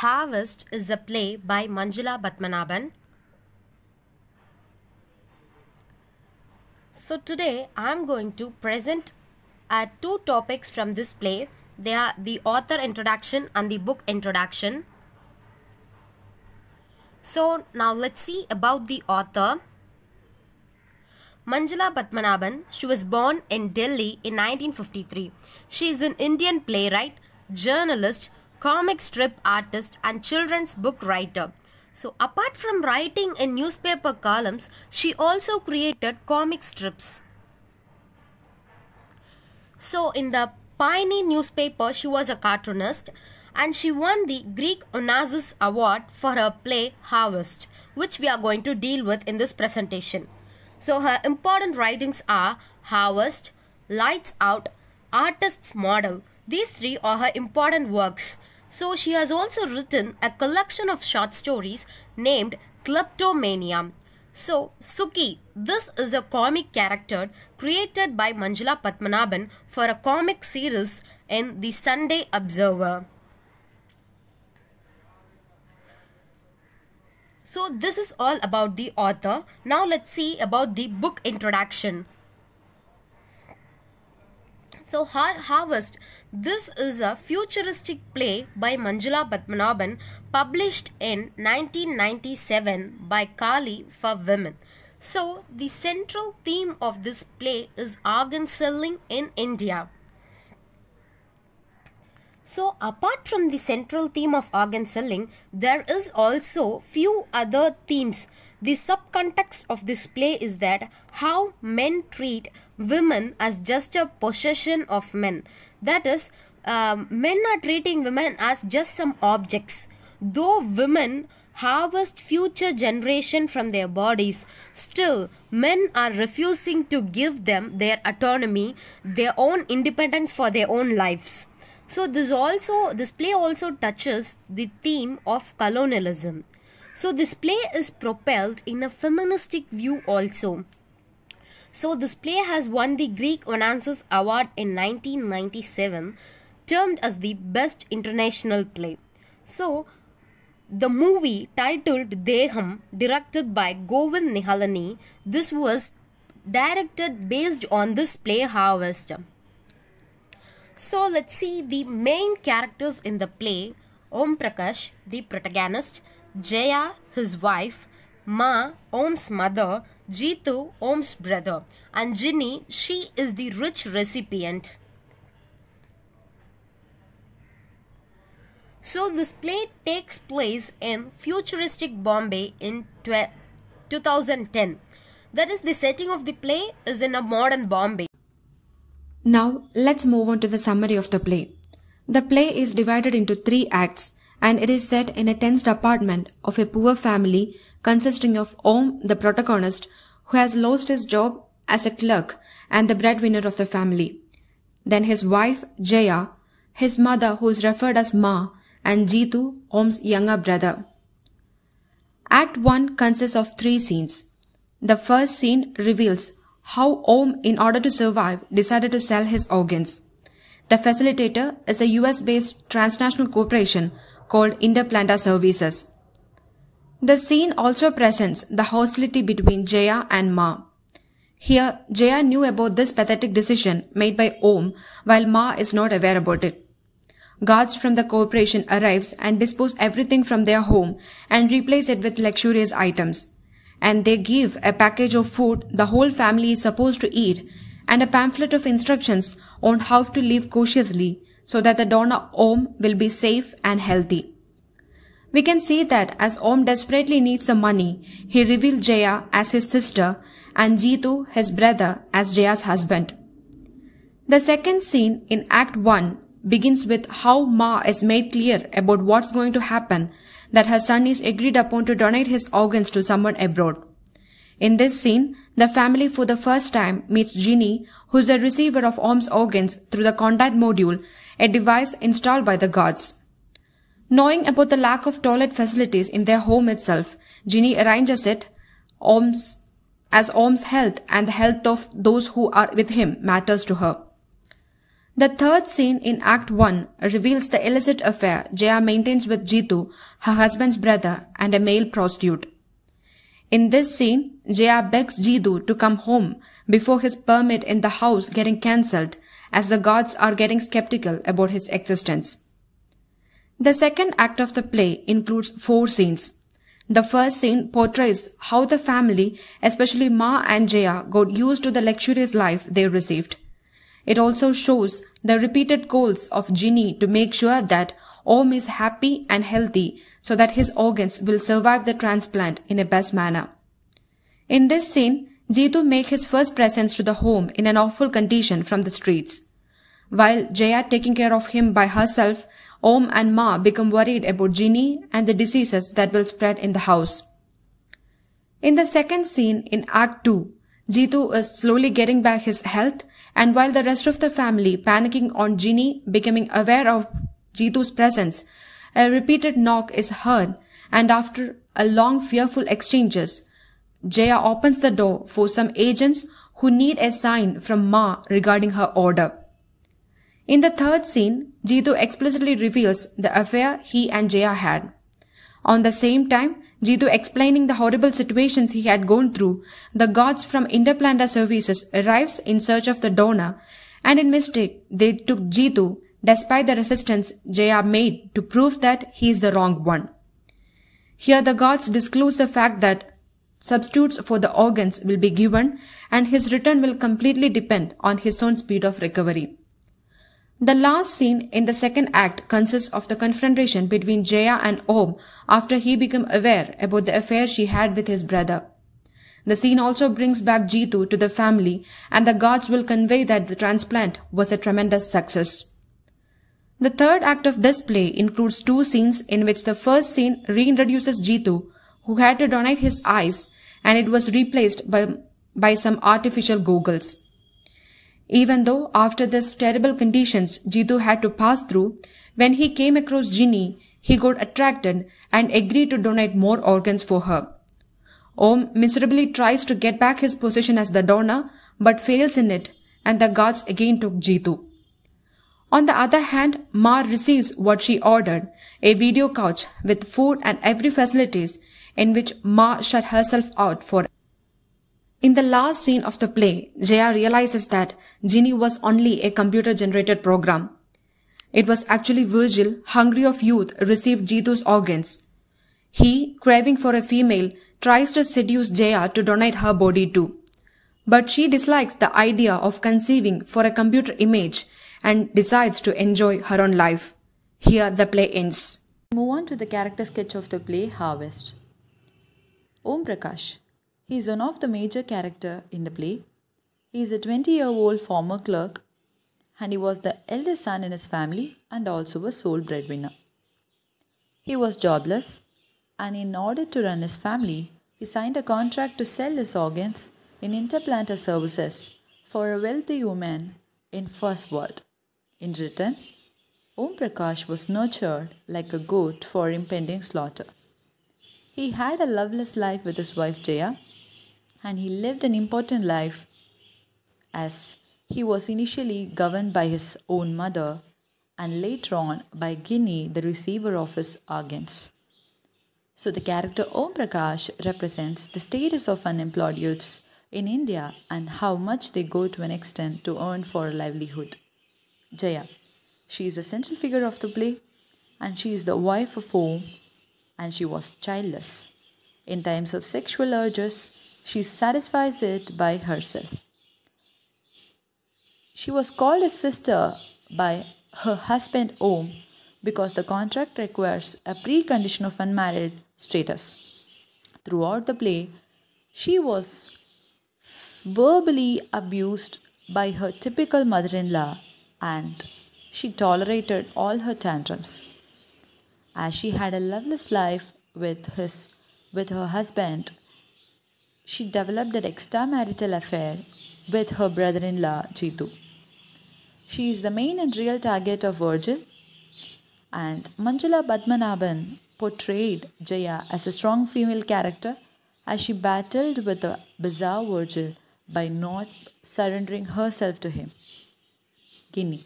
Harvest is a play by Manjula Padmanabhan. So today I am going to present two topics from this play. They are the author introduction and the book introduction. So now let's see about the author. Manjula Padmanabhan, she was born in Delhi in 1953. She is an Indian playwright, journalist, comic strip artist and children's book writer. So apart from writing in newspaper columns, she also created comic strips. So in the Pioneer newspaper, she was a cartoonist and she won the Greek Onassis Award for her play Harvest, which we are going to deal with in this presentation. So her important writings are Harvest, Lights Out, Artist's Model. These three are her important works. So she has also written a collection of short stories named Kleptomania. So Suki, this is a comic character created by Manjula Padmanabhan for a comic series in the Sunday Observer. So this is all about the author. Now let's see about the book introduction. So Harvest, this is a futuristic play by Manjula Padmanabhan published in 1997 by Kali for women. So the central theme of this play is organ selling in India. So apart from the central theme of organ selling, there is also few other themes. The subcontext of this play is that how men treat women as just a possession of men. That is, men are treating women as just some objects. Though women harvest future generation from their bodies, still men are refusing to give them their autonomy, their own independence for their own lives. So this play also touches the theme of colonialism. So this play is propelled in a feministic view also. So this play has won the Greek Onassis Award in 1997, termed as the best international play. So the movie titled Deham, directed by Govind Nihalani, this was directed based on this play Harvest. So let's see the main characters in the play. Om Prakash, the protagonist, Jaya, his wife, Ma, Om's mother, Jeetu, Om's brother, and Ginny, she is the rich recipient. So this play takes place in futuristic Bombay in 2010. That is, the setting of the play is in a modern Bombay. Now let's move on to the summary of the play. The play is divided into 3 acts and it is set in a tensed apartment of a poor family consisting of Om, the protagonist, who has lost his job as a clerk and the breadwinner of the family. Then his wife Jaya, his mother who is referred as Ma, and Jeetu, Om's younger brother. Act 1 consists of 3 scenes. The first scene reveals how Om, in order to survive, decided to sell his organs. The facilitator is a US-based transnational corporation called Interplanta Services. The scene also presents the hostility between Jaya and Ma. Here, Jaya knew about this pathetic decision made by Om while Ma is not aware about it. Guards from the corporation arrives and dispose everything from their home and replace it with luxurious items. And they give a package of food the whole family is supposed to eat and a pamphlet of instructions on how to live cautiously so that the donor Om will be safe and healthy. We can see that as Om desperately needs the money, he reveals Jaya as his sister and Jeetu, his brother, as Jaya's husband. The second scene in Act 1 begins with how Ma is made clear about what's going to happen, that her son is agreed upon to donate his organs to someone abroad. In this scene, the family for the first time meets Ginny, who is a receiver of Om's organs through the contact module, a device installed by the guards. Knowing about the lack of toilet facilities in their home itself, Ginny arranges it as Om's health and the health of those who are with him matters to her. The third scene in Act 1 reveals the illicit affair Jaya maintains with Jitu, her husband's brother, and a male prostitute. In this scene, Jaya begs Jitu to come home before his permit in the house getting cancelled, as the gods are getting skeptical about his existence. The second act of the play includes 4 scenes. The first scene portrays how the family, especially Ma and Jaya, got used to the luxurious life they received. It also shows the repeated goals of Ginny to make sure that Om is happy and healthy so that his organs will survive the transplant in a best manner. In this scene, Jitu makes his first presence to the home in an awful condition from the streets. While Jaya taking care of him by herself, Om and Ma become worried about Ginny and the diseases that will spread in the house. In the second scene in Act 2, Jitu is slowly getting back his health, and while the rest of the family panicking on Ginny becoming aware of Jitu's presence, a repeated knock is heard, and after a long fearful exchanges, Jaya opens the door for some agents who need a sign from Ma regarding her order. In the third scene, Jitu explicitly reveals the affair he and Jaya had. On the same time, Jitu explaining the horrible situations he had gone through, the gods from Interplaneta Services arrives in search of the donor, and in mistake they took Jitu despite the resistance Jaya made to prove that he is the wrong one. Here the gods disclose the fact that substitutes for the organs will be given and his return will completely depend on his own speed of recovery. The last scene in the second act consists of the confrontation between Jaya and Om after he became aware about the affair she had with his brother. The scene also brings back Jitu to the family, and the gods will convey that the transplant was a tremendous success. The third act of this play includes 2 scenes in which the first scene reintroduces Jitu, who had to donate his eyes, and it was replaced by some artificial goggles. Even though after this terrible conditions Jitu had to pass through, when he came across Ginny, he got attracted and agreed to donate more organs for her. Om miserably tries to get back his position as the donor but fails in it, and the gods again took Jitu. On the other hand, Ma receives what she ordered, a video couch with food and every facilities, in which Ma shut herself out for. In the last scene of the play, Jaya realizes that Ginny was only a computer-generated program. It was actually Virgil, hungry of youth, received Jitu's organs. He, craving for a female, tries to seduce Jaya to donate her body too. But she dislikes the idea of conceiving for a computer image and decides to enjoy her own life. Here the play ends. Move on to the character sketch of the play Harvest. Om Prakash. He is one of the major characters in the play. He is a 20-year-old former clerk, and he was the eldest son in his family and also a sole breadwinner. He was jobless, and in order to run his family, he signed a contract to sell his organs in Interplaneta Services for a wealthy woman in First World. In return, Om Prakash was nurtured like a goat for impending slaughter. He had a loveless life with his wife Jaya, and he lived an important life as he was initially governed by his own mother and later on by Ginny, the receiver of his organs. So the character Om Prakash represents the status of unemployed youths in India and how much they go to an extent to earn for a livelihood. Jaya, she is the central figure of the play, and she is the wife of Om, and she was childless. In times of sexual urges, she satisfies it by herself. She was called a sister by her husband Om because the contract requires a precondition of unmarried status. Throughout the play, she was verbally abused by her typical mother-in-law, and she tolerated all her tantrums. As she had a loveless life with her husband, she developed an extramarital affair with her brother-in-law Jitu. She is the main and real target of Virgil, and Manjula Padmanabhan portrayed Jaya as a strong female character as she battled with the bizarre Virgil by not surrendering herself to him. Ginny,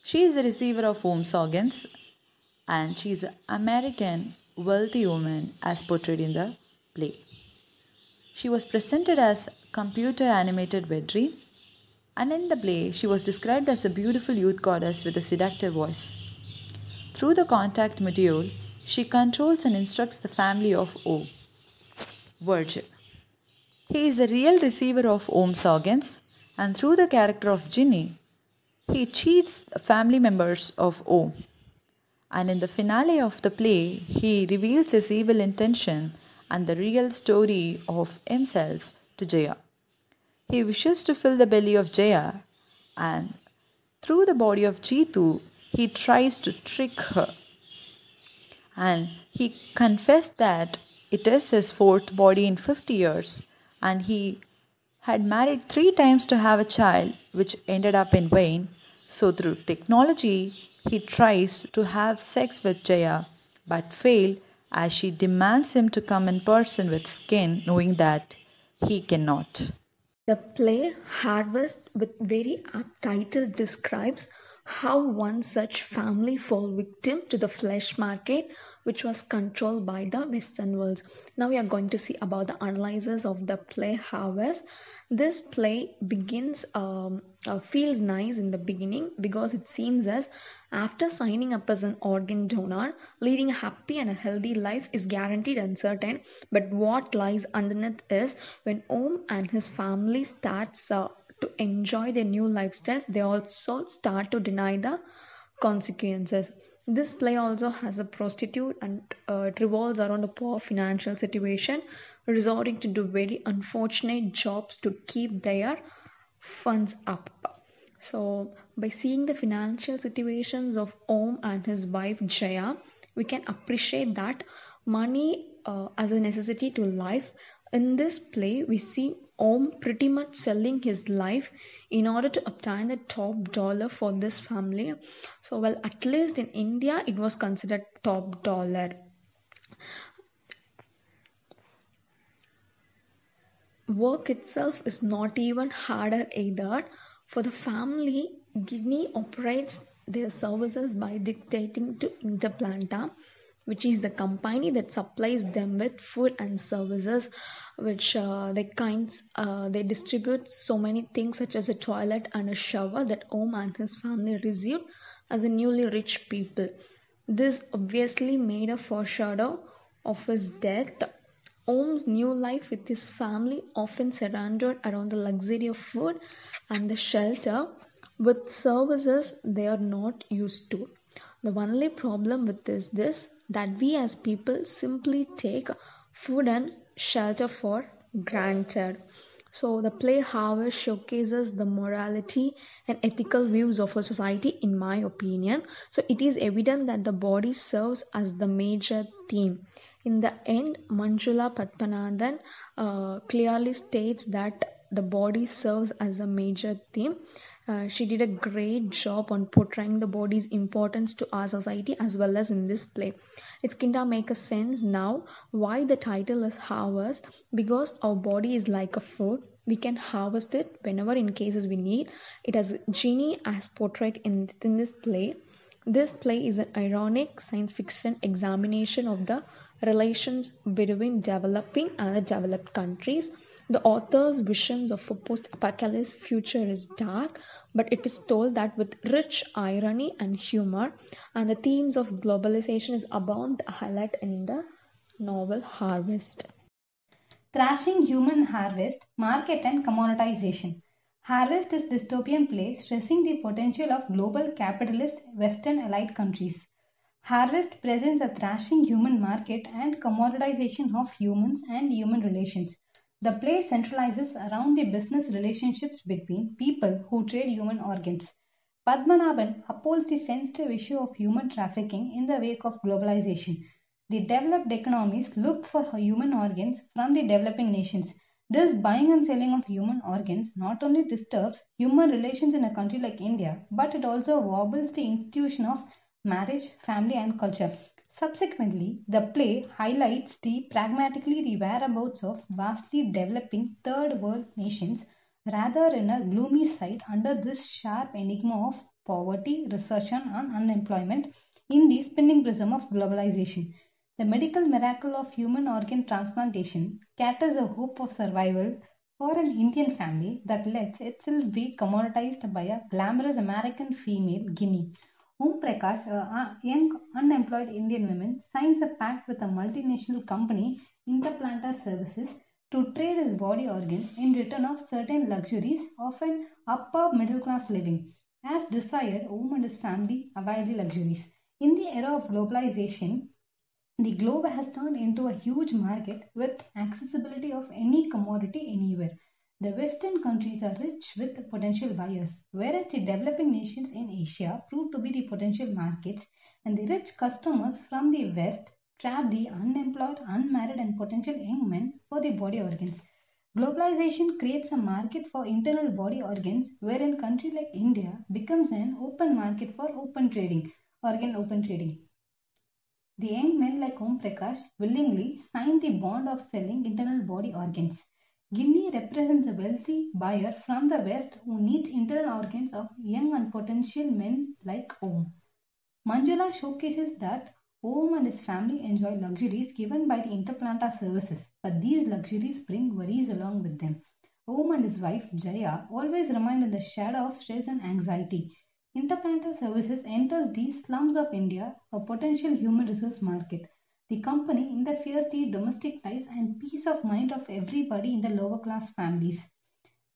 She is the receiver of Om's organs and she is an American wealthy woman as portrayed in the play. She was presented as computer animated Vedri, and in the play she was described as a beautiful youth goddess with a seductive voice. Through the contact module, she controls and instructs the family of O, Virgil. He is the real receiver of Om's organs, and through the character of Ginny, he cheats the family members of O. And in the finale of the play, he reveals his evil intention and the real story of himself to Jaya. He wishes to fill the belly of Jaya, and through the body of Jitu, he tries to trick her. And he confessed that it is his fourth body in 50 years, and he had married 3 times to have a child, which ended up in vain. So, through technology, he tries to have sex with Jaya but fail as she demands him to come in person with skin, knowing that he cannot. The play Harvest with very apt title describes how one such family fell victim to the flesh market which was controlled by the Western world. Now we are going to see about the analysis of the play Harvest. This play feels nice in the beginning because it seems as after signing up as an organ donor, leading a happy and a healthy life is guaranteed and certain. But what lies underneath is when Om and his family starts to enjoy their new lifestyles, they also start to deny the consequences. This play also has a prostitute and it revolves around a poor financial situation, resorting to do very unfortunate jobs to keep their funds up. So, by seeing the financial situations of Om and his wife Jaya, we can appreciate that money as a necessity to life. In this play, we see Om pretty much selling his life in order to obtain the top dollar for this family. So, well, at least in India, it was considered top dollar. Work itself is not even harder either. For the family, Guinea operates their services by dictating to Interplanta, which is the company that supplies them with food and services, which they distribute so many things such as a toilet and a shower that Om and his family received as a newly rich people. This obviously made a foreshadow of his death. Om's new life with his family often surrounded around the luxury of food and the shelter with services they are not used to. The only problem with this that we as people simply take food and shelter for granted. So the play Harvest showcases the morality and ethical views of a society in my opinion. So it is evident that the body serves as the major theme. In the end, Manjula Padmanabhan clearly states that the body serves as a major theme. She did a great job on portraying the body's importance to our society as well as in this play. It's kinda make a sense now why the title is Harvest, because our body is like a food. We can harvest it whenever in cases we need. It has genie as portrayed in this play. This play is an ironic science fiction examination of the relations between developing and the developed countries. The author's visions of a post-apocalypse future is dark, but it is told that with rich irony and humor, and the themes of globalization is abound to highlight in the novel Harvest. Thrashing Human Harvest, Market and Commoditization. Harvest is dystopian play stressing the potential of global capitalist Western elite countries. Harvest presents a thrashing human market and commoditization of humans and human relations. The play centralizes around the business relationships between people who trade human organs. Padmanabhan upholds the sensitive issue of human trafficking in the wake of globalization. The developed economies look for human organs from the developing nations. This buying and selling of human organs not only disturbs human relations in a country like India, but it also wobbles the institution of marriage, family, and culture. Subsequently, the play highlights pragmatically the whereabouts of vastly developing third world nations rather in a gloomy sight under this sharp enigma of poverty, recession, and unemployment in the spinning prism of globalization. The medical miracle of human organ transplantation caters a hope of survival for an Indian family that lets itself be commoditized by a glamorous American female Guinea. Om Prakash, a young unemployed Indian woman, signs a pact with a multinational company, Interplantar Services, to trade his body organ in return of certain luxuries of an upper middle class living. As desired, Om and his family avail the luxuries. In the era of globalization, the globe has turned into a huge market with accessibility of any commodity anywhere. The Western countries are rich with potential buyers, whereas the developing nations in Asia prove to be the potential markets, and the rich customers from the West trap the unemployed, unmarried, and potential young men for the body organs. Globalization creates a market for internal body organs, wherein a country like India becomes an open market for organ open trading. The young men like Om Prakash willingly signed the bond of selling internal body organs. Guinea represents a wealthy buyer from the West who needs internal organs of young and potential men like Om. Manjula showcases that Om and his family enjoy luxuries given by the interplantar services, but these luxuries bring worries along with them. Om and his wife Jaya always remain in the shadow of stress and anxiety. Interplantar Services enters the slums of India, a potential human resource market. The company interferes the domestic ties and peace of mind of everybody in the lower class families.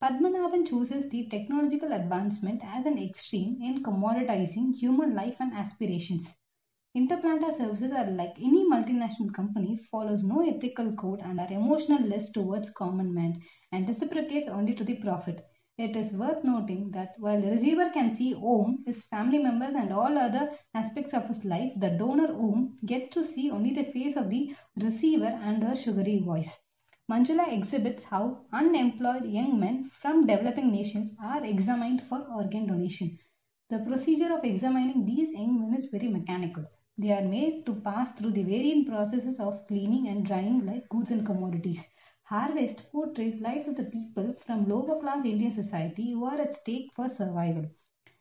Padmanabhan chooses the technological advancement as an extreme in commoditizing human life and aspirations. Interplantar Services are like any multinational company, follows no ethical code and are emotionless towards common man and reciprocates only to the profit. It is worth noting that while the receiver can see Om, his family members and all other aspects of his life, the donor Om gets to see only the face of the receiver and her sugary voice. Manjula exhibits how unemployed young men from developing nations are examined for organ donation. The procedure of examining these young men is very mechanical. They are made to pass through the varying processes of cleaning and drying like goods and commodities. Harvest portrays lives of the people from lower class Indian society who are at stake for survival.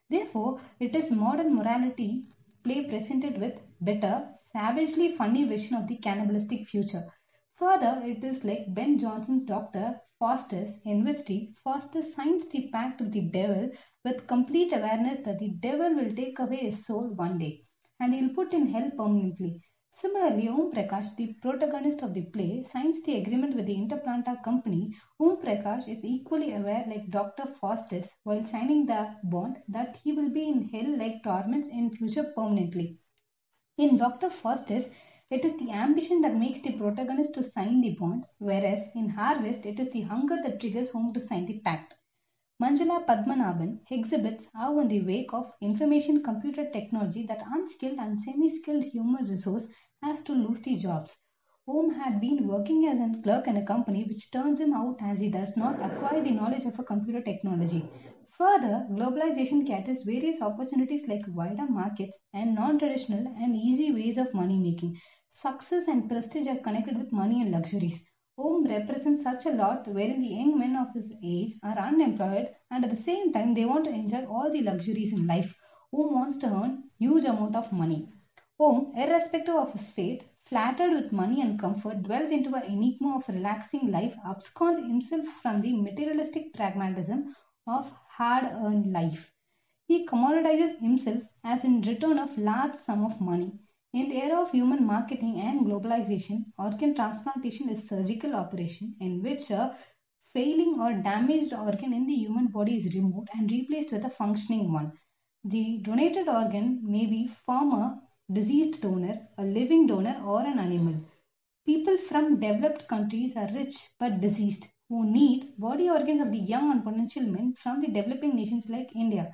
Therefore, it is modern morality play presented with better, savagely funny vision of the cannibalistic future. Further, it is like Ben Johnson's Dr. Faustus, in which the Faustus signs the pact with the devil with complete awareness that the devil will take away his soul one day and he'll put in hell permanently. Similarly, Om Prakash, the protagonist of the play, signs the agreement with the Interplantar company. Om Prakash is equally aware, like Dr. Faustus, while signing the bond, that he will be in hell like torments in future permanently. In Dr. Faustus, it is the ambition that makes the protagonist to sign the bond, whereas in Harvest, it is the hunger that triggers Om to sign the pact. Manjula Padmanabhan exhibits how, in the wake of information computer technology, that unskilled and semi-skilled human resource has to lose the jobs. Om had been working as a clerk in a company which turns him out as he does not acquire the knowledge of a computer technology. Further, globalization caters various opportunities like wider markets and non-traditional and easy ways of money making. Success and prestige are connected with money and luxuries. Om represents such a lot wherein the young men of his age are unemployed and at the same time they want to enjoy all the luxuries in life. Om wants to earn huge amount of money. Om, irrespective of his faith, flattered with money and comfort, dwells into an enigma of relaxing life, absconds himself from the materialistic pragmatism of hard-earned life. He commoditizes himself as in return of large sum of money. In the era of human marketing and globalization, organ transplantation is a surgical operation in which a failing or damaged organ in the human body is removed and replaced with a functioning one. The donated organ may be from a deceased donor, a living donor, or an animal. People from developed countries are rich but deceased who need body organs of the young and potential men from the developing nations like India.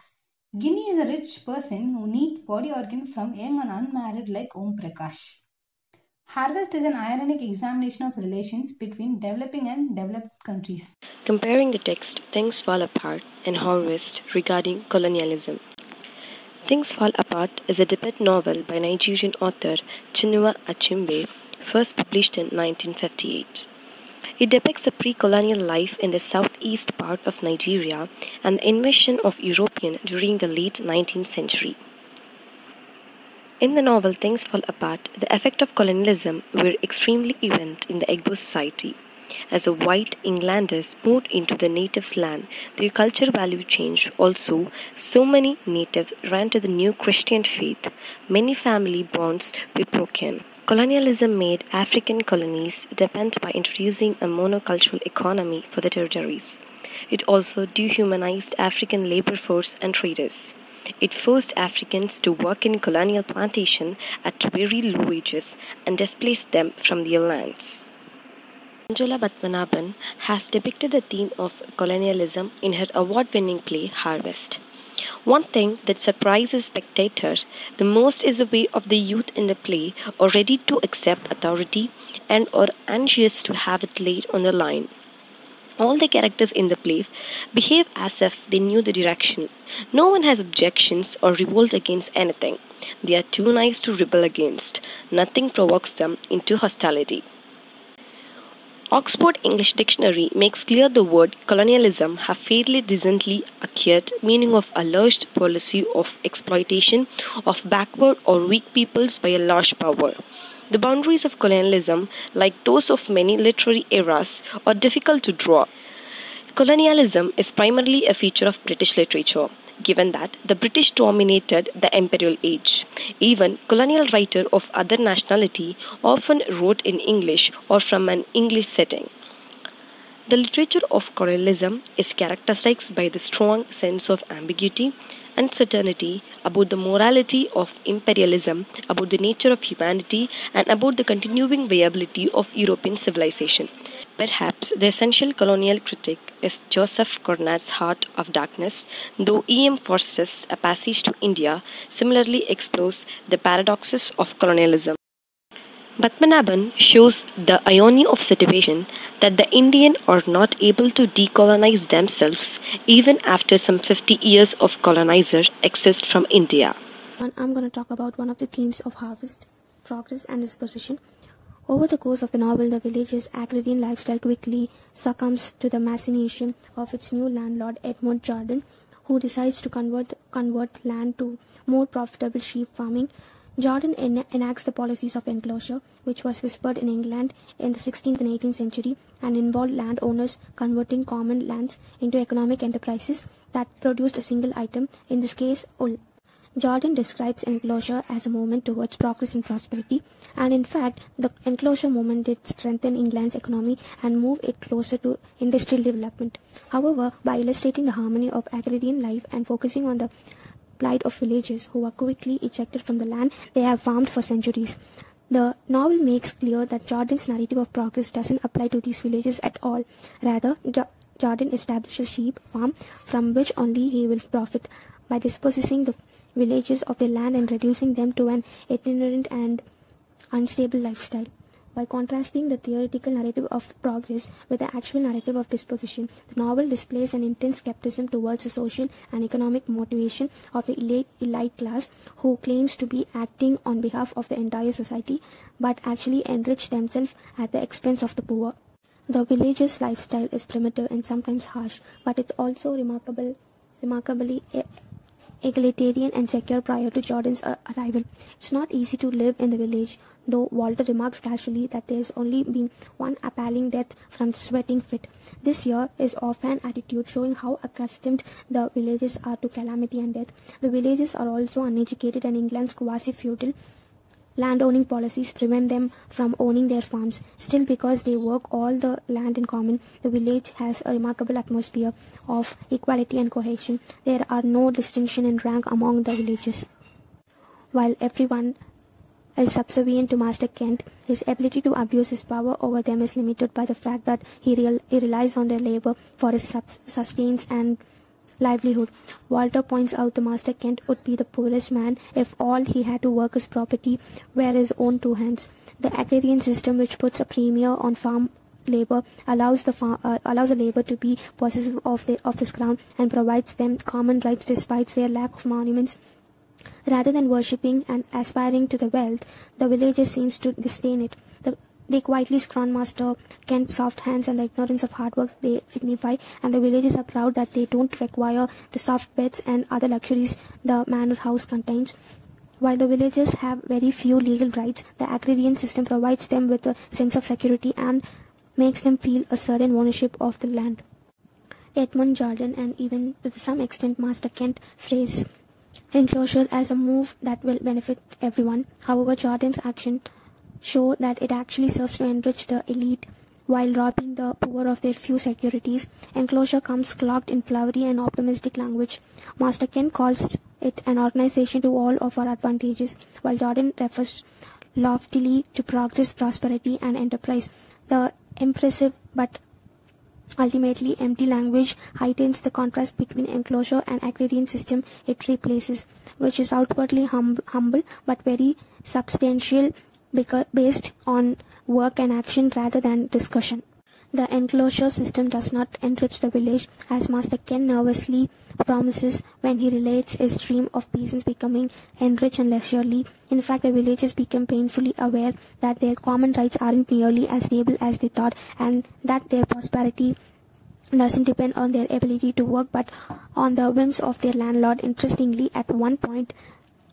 Guinea is a rich person who needs body organ from young and unmarried like Om Prakash. Harvest is an ironic examination of relations between developing and developed countries. Comparing the text, Things Fall Apart and Harvest regarding colonialism. Things Fall Apart is a debate novel by Nigerian author Chinua Achebe, first published in 1958. It depicts a pre-colonial life in the southeast part of Nigeria and the invasion of Europeans during the late 19th century. In the novel Things Fall Apart, the effect of colonialism were extremely evident in the Igbo society. As the white Englanders moved into the natives' land, their culture value changed also. So many natives ran to the new Christian faith. Many family bonds were broken. Colonialism made African colonies depend by introducing a monocultural economy for the territories. It also dehumanized African labor force and traders. It forced Africans to work in colonial plantations at very low wages and displaced them from their lands. Manjula Padmanabhan has depicted the theme of colonialism in her award-winning play Harvest. One thing that surprises spectators the most is the way of the youth in the play are ready to accept authority and are anxious to have it laid on the line. All the characters in the play behave as if they knew the direction. No one has objections or revolt against anything. They are too nice to rebel against. Nothing provokes them into hostility. Oxford English Dictionary makes clear the word colonialism have fairly decently acquired meaning of alleged policy of exploitation of backward or weak peoples by a large power. The boundaries of colonialism, like those of many literary eras, are difficult to draw. Colonialism is primarily a feature of British literature, given that the British dominated the imperial age. Even colonial writers of other nationality often wrote in English or from an English setting. The literature of colonialism is characterized by the strong sense of ambiguity, uncertainty about the morality of imperialism, about the nature of humanity, and about the continuing viability of European civilization. Perhaps the essential colonial critic is Joseph Conrad's Heart of Darkness, though E.M. Forster's A Passage to India similarly explores the paradoxes of colonialism. Padmanabhan shows the irony of situation that the Indian are not able to decolonize themselves even after some 50 years of colonizer exist from India. I'm going to talk about one of the themes of harvest, progress and disposition. Over the course of the novel, the village's agrarian lifestyle quickly succumbs to the machination of its new landlord Edmund Jordan, who decides to convert land to more profitable sheep farming. Jordan enacts the policies of enclosure, which was whispered in England in the 16th and 18th century and involved landowners converting common lands into economic enterprises that produced a single item, in this case wool. Jordan describes enclosure as a movement towards progress and prosperity, and in fact, the enclosure movement did strengthen England's economy and move it closer to industrial development. However, by illustrating the harmony of agrarian life and focusing on the plight of villagers who were quickly ejected from the land they have farmed for centuries, the novel makes clear that Jordan's narrative of progress doesn't apply to these villages at all. Rather, Jordan establishes a sheep farm from which only he will profit by dispossessing the villages of their land and reducing them to an itinerant and unstable lifestyle. By contrasting the theoretical narrative of progress with the actual narrative of disposition, the novel displays an intense skepticism towards the social and economic motivation of the elite class who claims to be acting on behalf of the entire society but actually enrich themselves at the expense of the poor. The village's lifestyle is primitive and sometimes harsh, but it's also remarkably egalitarian and secure prior to Jordan's arrival. It's not easy to live in the village, though Walter remarks casually that there's only been one appalling death from sweating fit. This here is offhand attitude, showing how accustomed the villagers are to calamity and death. The villagers are also uneducated, and England's quasi-feudal landowning policies prevent them from owning their farms. Still, because they work all the land in common, the village has a remarkable atmosphere of equality and cohesion. There are no distinction in rank among the villagers. While everyone is subservient to Master Kent, his ability to abuse his power over them is limited by the fact that he relies on their labor for his sustenance and livelihood. Walter points out the Master Kent would be the poorest man if all he had to work his property were his own two hands. The agrarian system, which puts a premium on farm labor, allows the labor to be possessive of this ground and provides them common rights despite their lack of monuments. Rather than worshipping and aspiring to the wealth, the villagers seems to disdain it. They quietly scorn Master Kent's soft hands and the ignorance of hard work they signify, and the villagers are proud that they don't require the soft beds and other luxuries the manor house contains. While the villagers have very few legal rights, the agrarian system provides them with a sense of security and makes them feel a certain ownership of the land. Edmund Jordan and even to some extent Master Kent phrase enclosure as a move that will benefit everyone. However, Jordan's actions show that it actually serves to enrich the elite while robbing the poor of their few securities. Enclosure comes clogged in flowery and optimistic language. Master Kent calls it an organization to all of our advantages, while Jordan refers loftily to progress, prosperity, and enterprise. The impressive but ultimately empty language heightens the contrast between enclosure and agrarian system it replaces, which is outwardly humble but very substantial based on work and action rather than discussion. The enclosure system does not enrich the village, as Master Ken nervously promises when he relates his dream of peasants becoming enriched and leisurely. In fact, the villagers become painfully aware that their common rights aren't nearly as stable as they thought, and that their prosperity doesn't depend on their ability to work but on the whims of their landlord. Interestingly, at one point,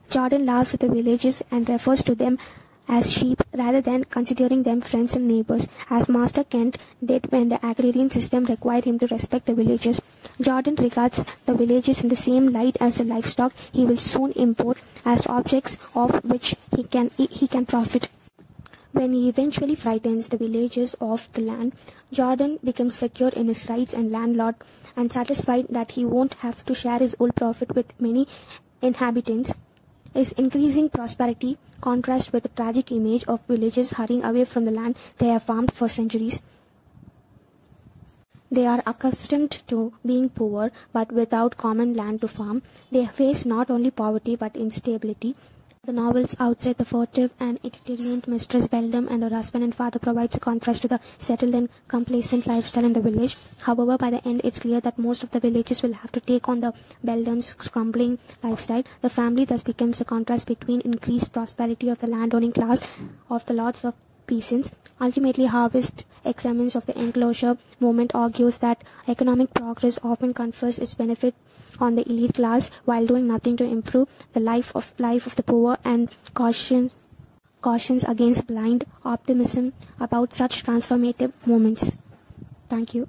Jordan laughs at the villagers and refers to them as sheep rather than considering them friends and neighbors, as Master Kent did when the agrarian system required him to respect the villagers. Jordan regards the villagers in the same light as the livestock he will soon import as objects of which he can profit. When he eventually frightens the villagers of the land, Jordan becomes secure in his rights and landlord and satisfied that he won't have to share his old profit with many inhabitants. His increasing prosperity contrasts with the tragic image of villagers hurrying away from the land they have farmed for centuries. They are accustomed to being poor, but without common land to farm. They face not only poverty but instability. The novel's outset, the furtive and itinerant Mistress Beldam and her husband and father provides a contrast to the settled and complacent lifestyle in the village. However, by the end, it's clear that most of the villagers will have to take on the Beldam's crumbling lifestyle. The family thus becomes a contrast between increased prosperity of the landowning class of the lords of peasants. Ultimately, Harvest examines of the enclosure movement argues that economic progress often confers its benefit on the elite class while doing nothing to improve the life of the poor, and cautions against blind optimism about such transformative moments. Thank you.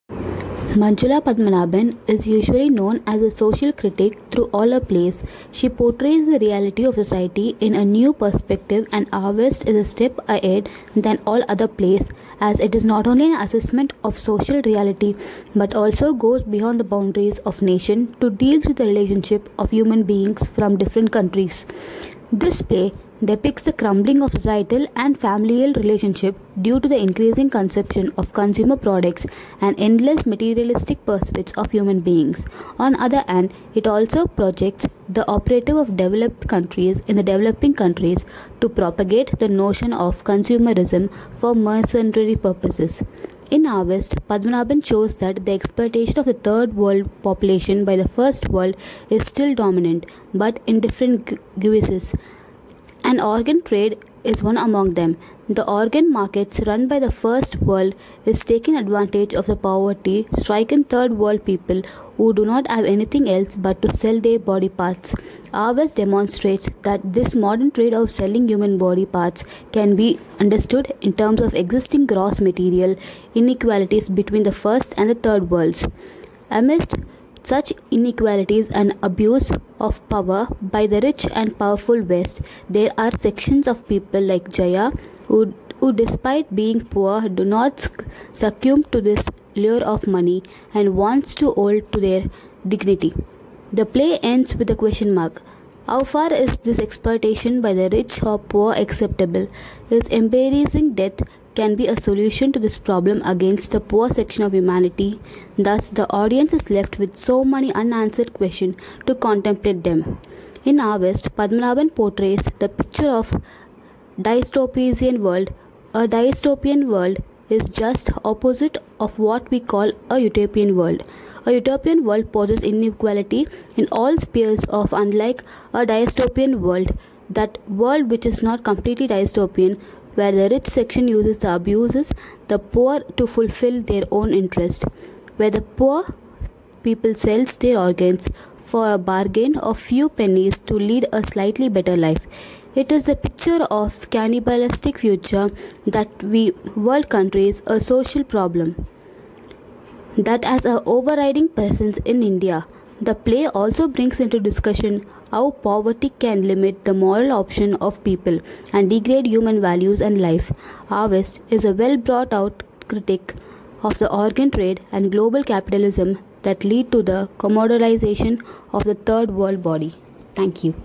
Manjula Padmanabhan is usually known as a social critic through all her plays. She portrays the reality of society in a new perspective, and Harvest is a step ahead than all other plays, as it is not only an assessment of social reality but also goes beyond the boundaries of nation to deal with the relationship of human beings from different countries. This play depicts the crumbling of societal and familial relationship due to the increasing consumption of consumer products and endless materialistic pursuits of human beings. On the other hand, it also projects the operative of developed countries in the developing countries to propagate the notion of consumerism for mercenary purposes. In Harvest, Padmanabhan shows that the exploitation of the third world population by the first world is still dominant, but in different guises. An organ trade is one among them. The organ markets run by the first world is taking advantage of the poverty-stricken third world people who do not have anything else but to sell their body parts. Harvest demonstrates that this modern trade of selling human body parts can be understood in terms of existing gross material inequalities between the first and the third worlds. Amidst such inequalities and abuse of power by the rich and powerful West, there are sections of people like Jaya who despite being poor do not succumb to this lure of money and wants to hold to their dignity. The play ends with a question mark. How far is this exploitation by the rich or poor acceptable? Is embarrassing death can be a solution to this problem against the poor section of humanity? Thus, the audience is left with so many unanswered questions to contemplate them. In Harvest, Padmanabhan portrays the picture of dystopian world. A dystopian world is just opposite of what we call a utopian world. A utopian world poses inequality in all spheres of unlike a dystopian world. That world which is not completely dystopian, where the rich section uses the abuses the poor to fulfill their own interest, where the poor people sells their organs for a bargain of few pennies to lead a slightly better life. It is the picture of cannibalistic future that we world countries a social problem that has an overriding presence in India. The play also brings into discussion how poverty can limit the moral option of people and degrade human values and life. Harvest is a well brought out critique of the organ trade and global capitalism that lead to the commoditization of the third world body. Thank you.